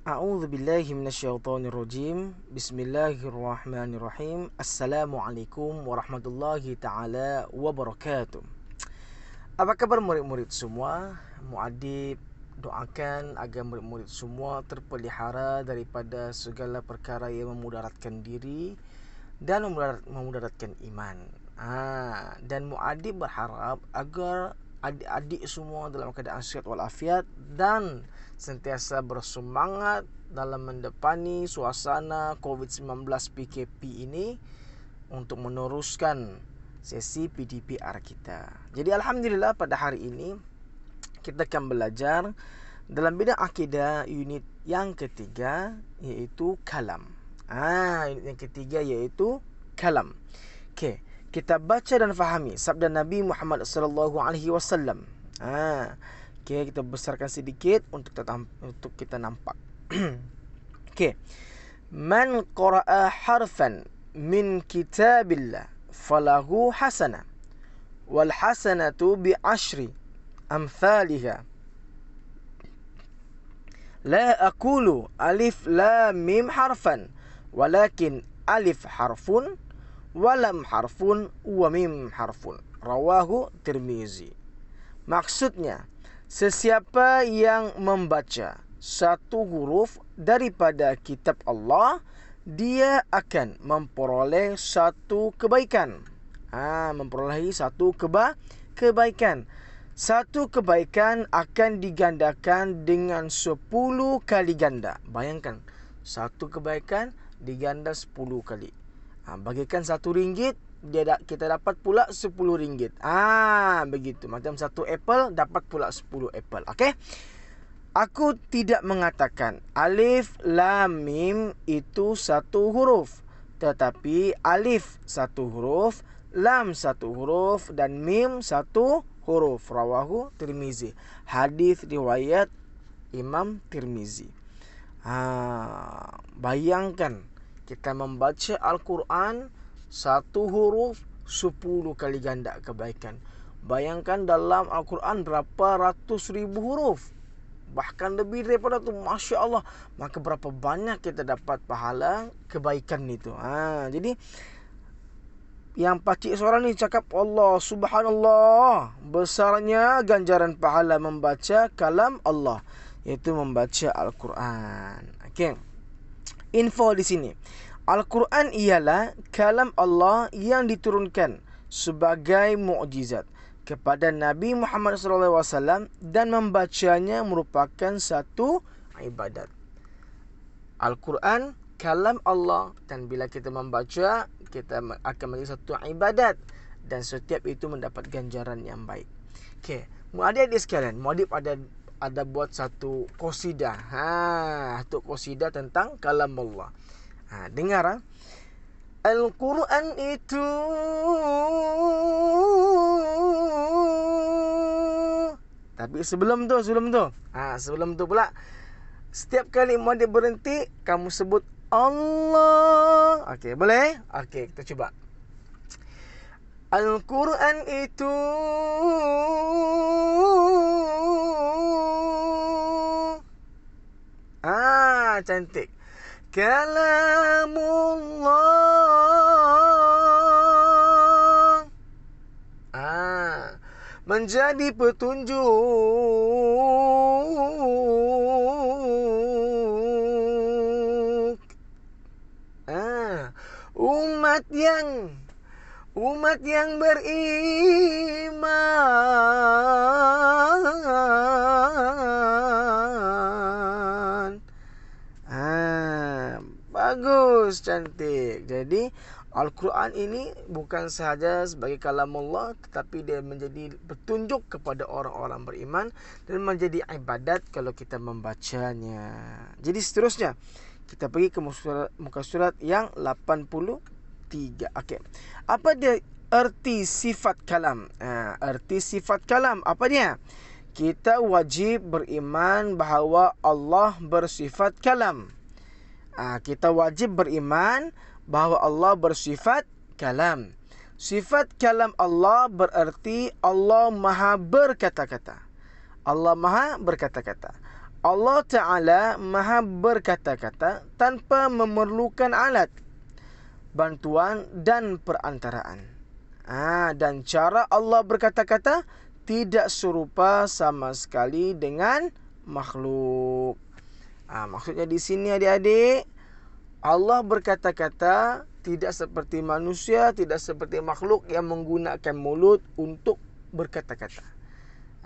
A'udzu billahi minasyaitonir rajim. Bismillahirrahmanirrahim. Assalamualaikum warahmatullahi taala wabarakatuh. Apa kabar murid-murid semua? Muadib doakan agar murid-murid semua terpelihara daripada segala perkara yang memudaratkan diri dan memudaratkan iman. Dan muadib berharap agar adik-adik semua dalam keadaan sihat walafiat dan sentiasa bersemangat dalam mendepani suasana COVID-19 PKP ini untuk meneruskan sesi PDPR kita. Jadi alhamdulillah pada hari ini kita akan belajar dalam bidang akidah unit yang ketiga, iaitu kalam. Unit yang ketiga iaitu kalam. Okey, kita baca dan fahami sabda Nabi Muhammad sallallahu alaihi wasallam. Okey, kita besarkan sedikit untuk kita nampak. Okey. Man qara'a harfan min kitabillah falahu hasanah wal hasanatu bi ashri amthaliha. La aqulu alif lam mim harfan walakin alif harfun walam harfun wa mim harfun. Rawahu Tirmizi. Maksudnya, sesiapa yang membaca satu huruf daripada kitab Allah, dia akan memperoleh satu kebaikan. Memperolehi satu kebaikan. Satu kebaikan akan digandakan dengan 10 kali ganda. Bayangkan, satu kebaikan diganda 10 kali. Bagikan RM1, kita dapat pula RM10. Begitu. Macam satu apple dapat pula 10 apple. Okey. Aku tidak mengatakan alif lam mim itu satu huruf, tetapi alif satu huruf, lam satu huruf dan mim satu huruf. Rawahu Tirmizi. Hadis riwayat Imam Tirmizi. Bayangkan kita membaca Al-Quran satu huruf 10 kali ganda kebaikan. Bayangkan dalam Al-Quran berapa ratus ribu huruf, bahkan lebih daripada itu, Masya Allah. Maka berapa banyak kita dapat pahala kebaikan itu. Jadi yang pakcik suara ni cakap, Allah subhanallah, besarnya ganjaran pahala membaca kalam Allah, iaitu membaca Al-Quran. Okey. Info di sini. Al-Quran ialah kalam Allah yang diturunkan sebagai mukjizat kepada Nabi Muhammad SAW dan membacanya merupakan satu ibadat. Al-Quran kalam Allah, dan bila kita membaca, kita akan menjadi satu ibadat, dan setiap itu mendapat ganjaran yang baik. Okey, adik-adik sekalian, muadib ada buat satu qasidah. Satu qasidah tentang kalam Allah. Dengar. Al-Quran itu tapi sebelum tu pula, setiap kali muadib berhenti, kamu sebut Allah. Okey, boleh? Okey, kita cuba. Al-Quran itu cantik. Kalamullah menjadi petunjuk umat yang beriman. Bagus, cantik. Jadi Al-Quran ini bukan sahaja sebagai kalamullah, tetapi dia menjadi petunjuk kepada orang-orang beriman dan menjadi ibadat kalau kita membacanya. Jadi seterusnya kita pergi ke muka surat yang 83. Okey. Apa dia erti sifat kalam? Erti sifat kalam apa dia? Kita wajib beriman bahawa Allah bersifat kalam. Kita wajib beriman bahawa Allah bersifat kalam. Sifat kalam Allah bererti Allah Maha berkata-kata. Allah Maha berkata-kata. Allah Ta'ala maha berkata-kata tanpa memerlukan alat, bantuan dan perantaraan. Dan cara Allah berkata-kata tidak serupa sama sekali dengan makhluk. Maksudnya di sini adik-adik, Allah berkata-kata tidak seperti manusia, tidak seperti makhluk yang menggunakan mulut untuk berkata-kata.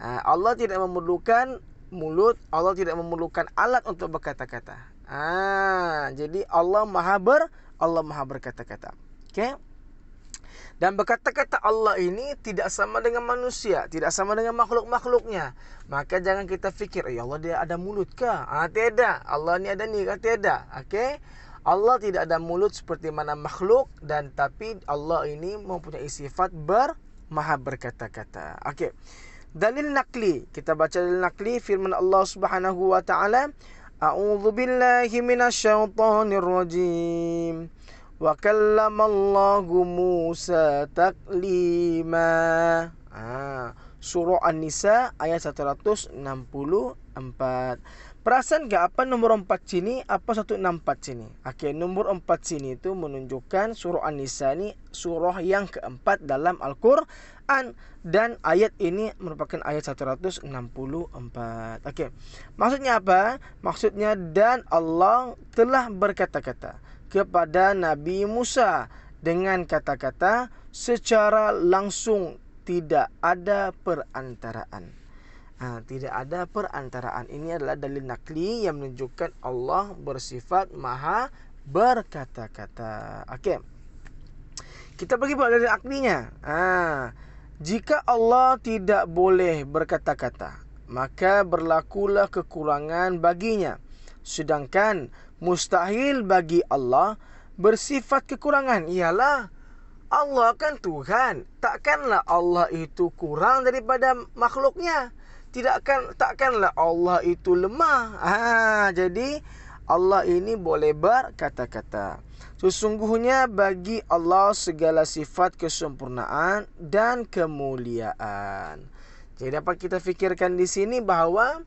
Allah tidak memerlukan mulut, Allah tidak memerlukan alat untuk berkata-kata. Jadi Allah maha berkata-kata. Okey? Dan berkata-kata Allah ini tidak sama dengan manusia, tidak sama dengan makhluk-makhluknya. Maka jangan kita fikir, ya Allah dia ada mulut kah? Tidak. Allah ni ada ni kah? Tidak. Okey? Allah tidak ada mulut seperti mana makhluk, dan tapi Allah ini mempunyai sifat maha berkata-kata. Okey. Dalil nakli. Kita baca dalil nakli firman Allah Subhanahu wa taala, A'udzu billahi minasyaitonir rajim. Wa kallamallahu Musa taklima. Surah An-Nisa ayat 164. Perasan ke apa nombor 4 sini, apa 164 sini? Okey, nombor 4 sini itu menunjukkan surah An-Nisa ni surah yang keempat dalam Al-Quran, dan ayat ini merupakan ayat 164. Okey. Maksudnya apa? Maksudnya, dan Allah telah berkata-kata kepada Nabi Musa dengan kata-kata secara langsung, tidak ada perantaraan. Tidak ada perantaraan. Ini adalah dalil nakli yang menunjukkan Allah bersifat maha berkata-kata. Okey. Kita pergi buat dalil aklinya. Jika Allah tidak boleh berkata-kata, maka berlakulah kekurangan baginya. Sedangkan mustahil bagi Allah bersifat kekurangan. Ialah Allah kan Tuhan. Takkanlah Allah itu kurang daripada makhluknya. Takkanlah Allah itu lemah. Jadi Allah ini boleh berkata-kata. Sesungguhnya bagi Allah segala sifat kesempurnaan dan kemuliaan. Jadi dapat kita fikirkan di sini bahawa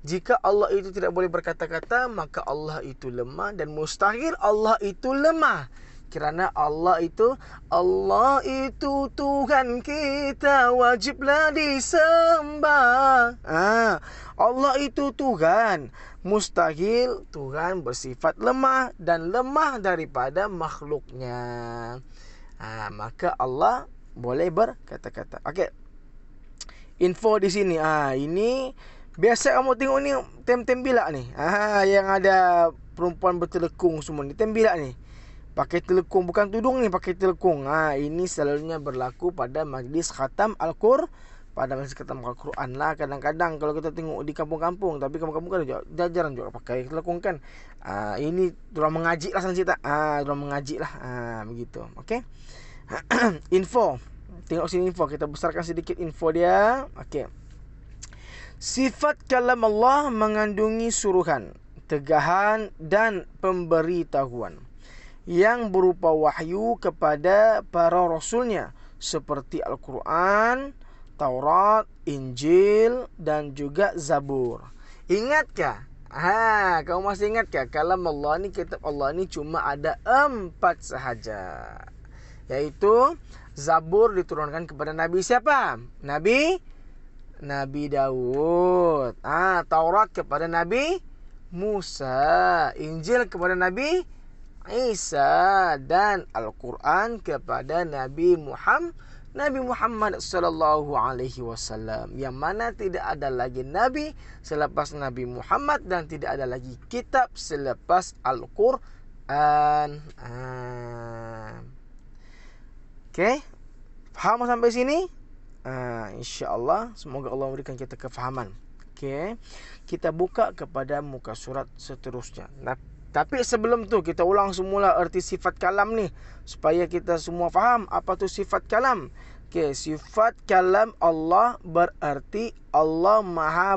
jika Allah itu tidak boleh berkata-kata, maka Allah itu lemah, dan mustahil Allah itu lemah. Kerana Allah itu Tuhan kita, wajiblah disembah. Allah itu Tuhan. Mustahil Tuhan bersifat lemah dan lemah daripada makhluknya. Maka Allah boleh berkata-kata. Okey. Info di sini. Ini biasa kamu tengok ni tembilak ni. Yang ada perempuan bertelekung semua ni. Tembilak ni. Pakai telekung, bukan tudung ni, pakai telekung. Ini selalunya berlaku pada majlis khatam Al-Quran. Pada majlis khatam Al-Quran lah. Kadang-kadang kalau kita tengok di kampung-kampung, tapi kampung-kampung kan jarang juga pakai telekung kan. Ini diorang mengaji lah sana cerita. Diorang mengaji lah. Begitu. Okey. Info. Tengok sini info. Kita besarkan sedikit info dia. Okey. Sifat kalam Allah mengandungi suruhan, tegahan dan pemberitahuan yang berupa wahyu kepada para rasulnya, seperti Al-Quran, Taurat, Injil dan juga Zabur. Ingatkah? Kau masih ingatkah? Kalam Allah ni, kitab Allah ni cuma ada 4 sahaja. Iaitu Zabur diturunkan kepada Nabi siapa? Nabi Daud. Taurat kepada Nabi Musa. Injil kepada Nabi Isa, dan Al-Quran kepada Nabi Muhammad sallallahu alaihi wasallam, yang mana tidak ada lagi nabi selepas Nabi Muhammad dan tidak ada lagi kitab selepas Al-Quran. Okey. Faham sampai sini? Insya-Allah semoga Allah memberikan kita kefahaman. Okey. Kita buka kepada muka surat seterusnya. Tapi sebelum tu kita ulang semula erti sifat kalam ni supaya kita semua faham apa tu sifat kalam. Okey, sifat kalam Allah berarti Allah Maha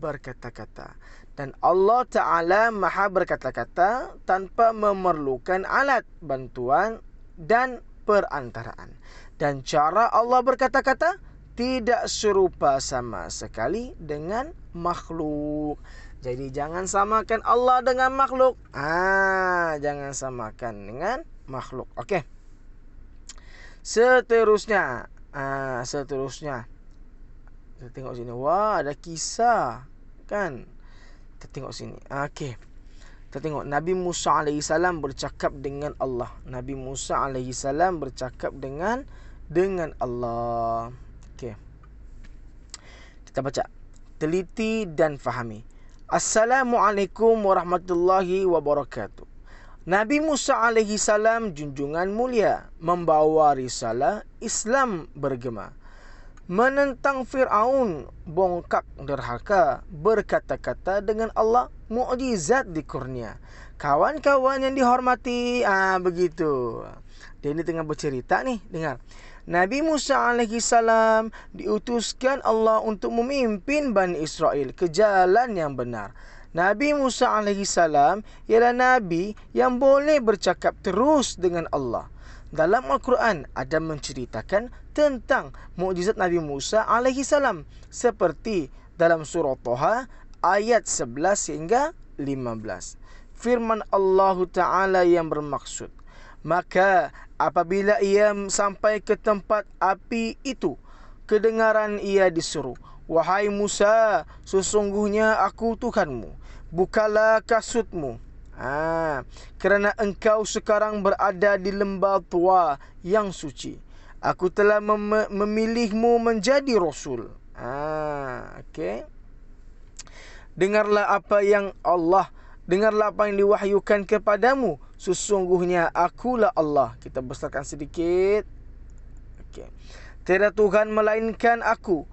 berkata-kata. Dan Allah Ta'ala Maha berkata-kata tanpa memerlukan alat, bantuan dan perantaraan. Dan cara Allah berkata-kata tidak serupa sama sekali dengan makhluk. Jadi jangan samakan Allah dengan makhluk. Jangan samakan dengan makhluk. Okey. Seterusnya. Seterusnya. Kita tengok sini. Wah, ada kisah. Kan? Kita tengok sini. Okey. Kita tengok Nabi Musa AS bercakap dengan Allah. Nabi Musa AS bercakap dengan Allah. Okey. Kita baca. Teliti dan fahami. Assalamualaikum warahmatullahi wabarakatuh. Nabi Musa AS junjungan mulia membawa risalah Islam bergema. Menentang Fir'aun bongkak derhaka, berkata-kata dengan Allah, mukjizat dikurnia. Kawan-kawan yang dihormati, begitu. Dia ini tengah bercerita nih, dengar. Nabi Musa alaihissalam diutuskan Allah untuk memimpin Bani Israel ke jalan yang benar. Nabi Musa alaihissalam ialah Nabi yang boleh bercakap terus dengan Allah. Dalam Al-Quran ada menceritakan tentang mukjizat Nabi Musa alaihissalam seperti dalam surah Toha ayat 11 hingga 15. Firman Allah Ta'ala yang bermaksud, maka apabila ia sampai ke tempat api itu, kedengaran ia disuruh, wahai Musa, sesungguhnya aku Tuhanmu, bukalah kasutmu. Kerana engkau sekarang berada di lembah tua yang suci. Aku telah memilihmu menjadi Rasul. Okay. Dengarlah apa yang diwahyukan kepadamu. Sesungguhnya akulah Allah. Kita besarkan sedikit. Okay. Tiada Tuhan melainkan aku.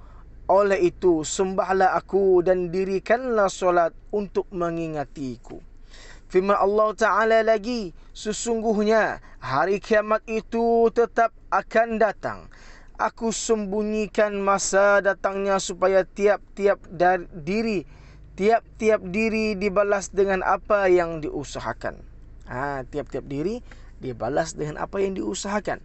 Oleh itu sembahlah aku dan dirikanlah solat untuk mengingatiku. Firman Allah Ta'ala lagi, sesungguhnya hari kiamat itu tetap akan datang. Aku sembunyikan masa datangnya supaya tiap-tiap diri dibalas dengan apa yang diusahakan. Tiap-tiap diri dibalas dengan apa yang diusahakan.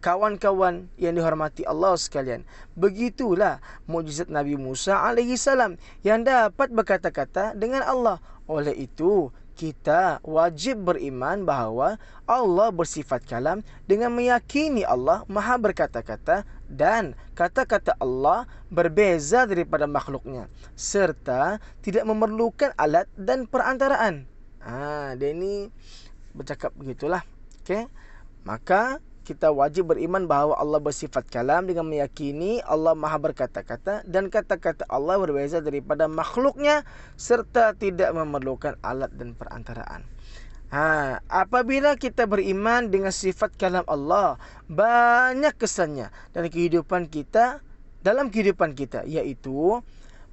Kawan-kawan yang dihormati Allah sekalian, begitulah mukjizat Nabi Musa alaihissalam yang dapat berkata-kata dengan Allah. Oleh itu kita wajib beriman bahawa Allah bersifat kalam dengan meyakini Allah maha berkata-kata dan kata-kata Allah berbeza daripada makhluknya serta tidak memerlukan alat dan perantaraan. Dia ini bercakap begitulah. Okay? Maka kita wajib beriman bahawa Allah bersifat kalam dengan meyakini Allah maha berkata-kata dan kata-kata Allah berbeza daripada makhluknya serta tidak memerlukan alat dan perantaraan. Apabila kita beriman dengan sifat kalam Allah, banyak kesannya dalam kehidupan kita, iaitu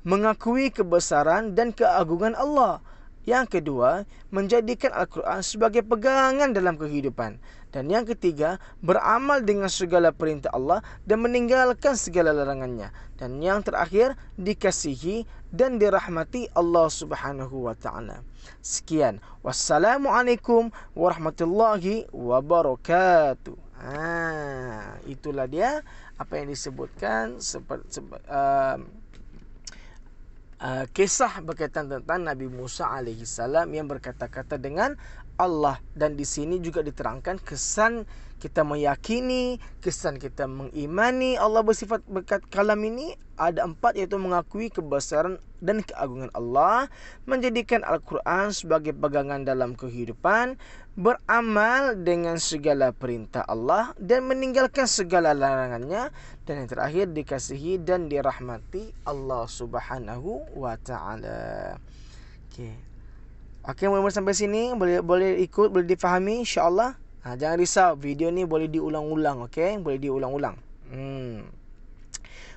mengakui kebesaran dan keagungan Allah. Yang kedua, menjadikan Al-Quran sebagai pegangan dalam kehidupan. Dan yang ketiga, beramal dengan segala perintah Allah dan meninggalkan segala larangannya. Dan yang terakhir, dikasihi dan dirahmati Allah Subhanahu wa Ta'ala. Sekian. Wassalamualaikum warahmatullahi wabarakatuh. Itulah dia apa yang disebutkan kisah berkaitan tentang Nabi Musa alaihissalam yang berkata-kata dengan Allah. Dan di sini juga diterangkan kesan kita meyakini, kesan kita mengimani Allah bersifat berkat kalam ini ada 4, iaitu mengakui kebesaran dan keagungan Allah, menjadikan Al-Quran sebagai pegangan dalam kehidupan, beramal dengan segala perintah Allah dan meninggalkan segala larangannya, dan yang terakhir dikasihi dan dirahmati Allah Subhanahu wa Ta'ala. Okey, mula-mula sampai sini boleh ikut, boleh difahami insya-Allah. Jangan risau, video ni boleh diulang-ulang, okey? Boleh diulang-ulang.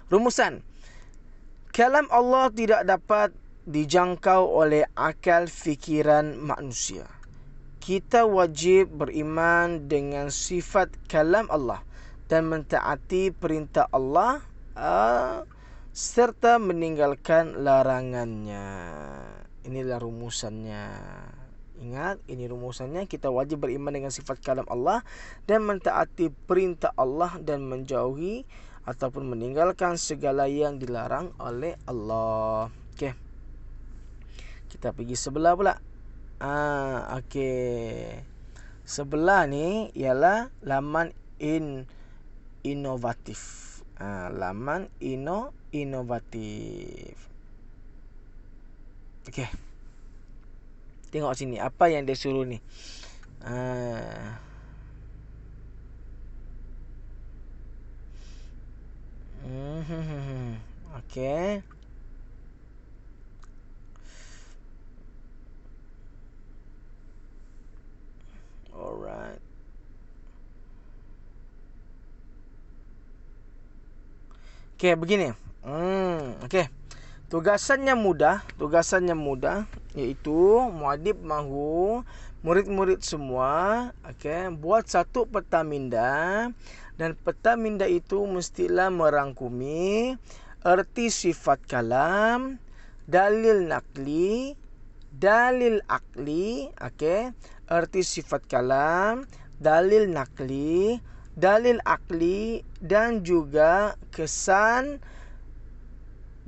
Rumusan. Kalam Allah tidak dapat dijangkau oleh akal fikiran manusia. Kita wajib beriman dengan sifat kalam Allah dan mentaati perintah Allah serta meninggalkan larangannya. Inilah rumusannya. Ingat, ini rumusannya. Kita wajib beriman dengan sifat kalam Allah dan mentaati perintah Allah dan menjauhi ataupun meninggalkan segala yang dilarang oleh Allah. Okey. Kita pergi sebelah pula. Okey. Sebelah ni ialah laman inovatif. Laman inovatif. Okey. Tengok sini apa yang dia suruh ni. Okey. Alright. Okey, begini. Okey. Tugasannya mudah, iaitu muadib mahu murid-murid semua buat satu peta minda, dan peta minda itu mestilah merangkumi erti sifat kalam, dalil nakli, dalil akli, erti sifat kalam, dalil nakli, dalil akli, dan juga kesan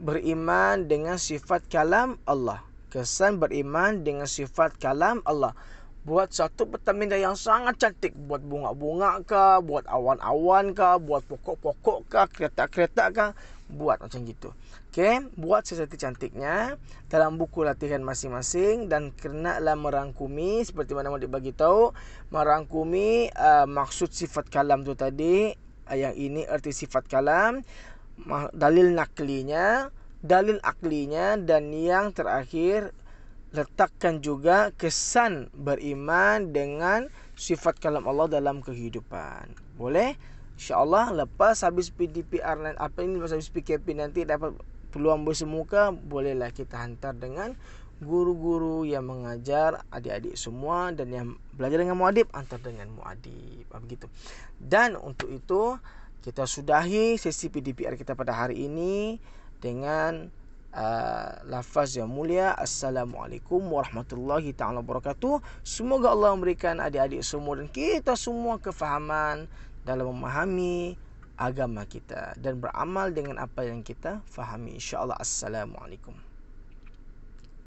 beriman dengan sifat kalam Allah. Kesan beriman dengan sifat kalam Allah. Buat satu peta minda yang sangat cantik. Buat bunga-bunga kah, buat awan-awan kah, buat pokok-pokok kah, kereta-kereta kah, buat macam gitu. Okey, buat secantik-cantiknya dalam buku latihan masing-masing, dan kenalah merangkumi seperti mana dia bagi tahu, merangkumi maksud sifat kalam tu tadi. Yang ini erti sifat kalam, dalil naklinya, dalil aklinya, dan yang terakhir letakkan juga kesan beriman dengan sifat kalam Allah dalam kehidupan. Boleh? InsyaAllah lepas habis PDPR lepas habis PKP nanti dapat peluang bersemuka, bolehlah kita hantar dengan guru-guru yang mengajar adik-adik semua, dan yang belajar dengan muadib hantar dengan muadib. Begitu. Dan untuk itu kita sudahi sesi PDPR kita pada hari ini dengan lafaz yang mulia. Assalamualaikum warahmatullahi ta'ala wabarakatuh. Semoga Allah memberikan adik-adik semua dan kita semua kefahaman dalam memahami agama kita dan beramal dengan apa yang kita fahami. InsyaAllah. Assalamualaikum.